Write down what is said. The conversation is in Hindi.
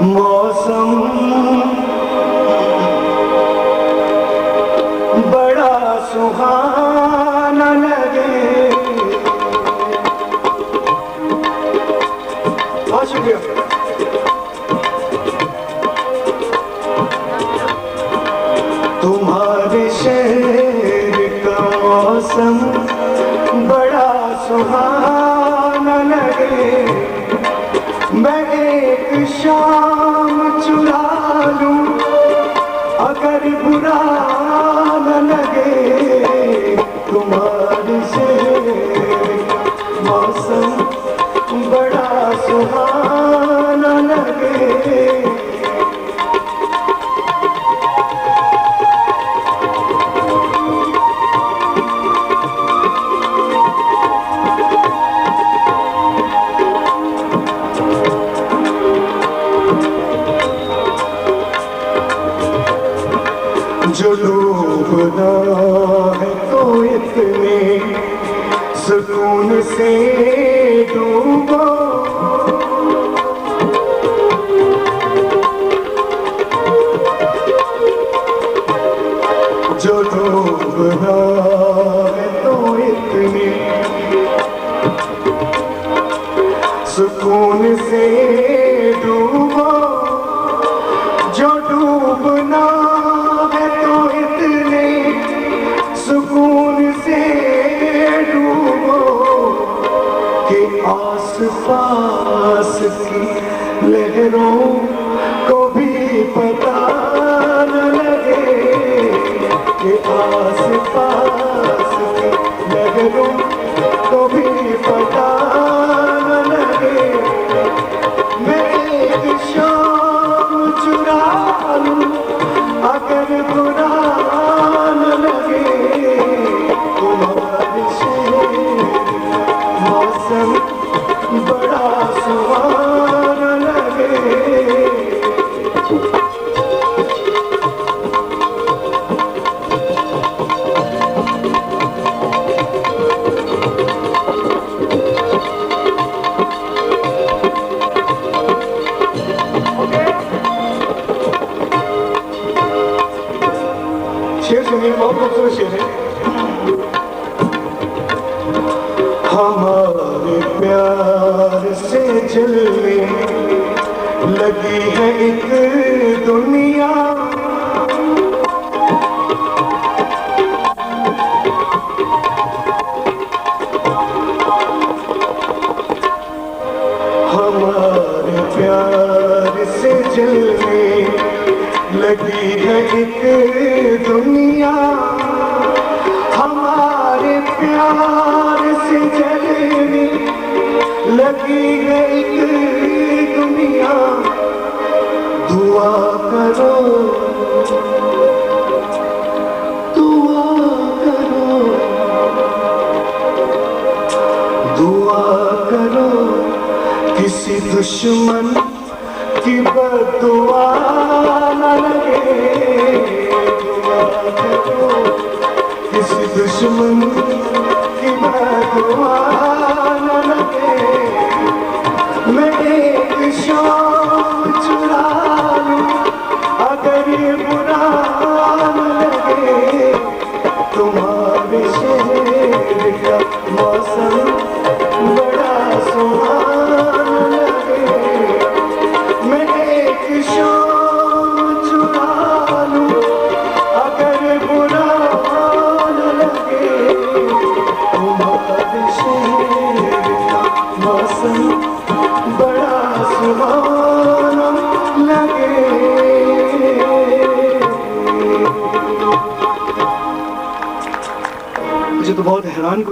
मौसम बड़ा सुहाना लगे। बहुत शुक्रिया। तुम्हारे शहर का मौसम बड़ा सुहाना लगे। मैं एक शाम चुरा लूं अगर बुरा न लगे। तुम्हारे शहर का मौसम बड़ा सुहाना लगे। जो डूबना है तो इतने सुकून से डूबो। जो डूबना है तो इतने सुकून से डूबो। जो डूबना सुकून से डूबो कि आस-पास की लहरों को भी पता न लगे। कि आस-पास की लहरों को भी पता न लगे। मैं एक शाम चुरा लूं अगर बुरा न लगे। तुम्हारे शहर का मौसम बड़ा सुहाना लगे। शेर सुनिए, बहुत खूबसूरत शेर है। हमारे प्यार से जलने लगी है एक दुनिया। हमारे प्यार से जलने लगी है एक दुनिया। हमारे प्यार से जलने लगी है एक दुनिया। दुआ करो, दुआ करो, दुआ करो किसी दुश्मन की बद्दुआ न लगे। दुआ करो किसी दुश्मन की बद्दुआ न लगे। मैं एक शाम चुरा लूं अगर ये बुरा न लगे। तुम्हारे शहर का मौसम बड़ा सुहाना लगे। मैं एक शाम चुरा लूं अगर बुरा न लगे। तुम्हारे शहर का मौसम बड़ा सुहाना लगे। मुझे तो बहुत हैरान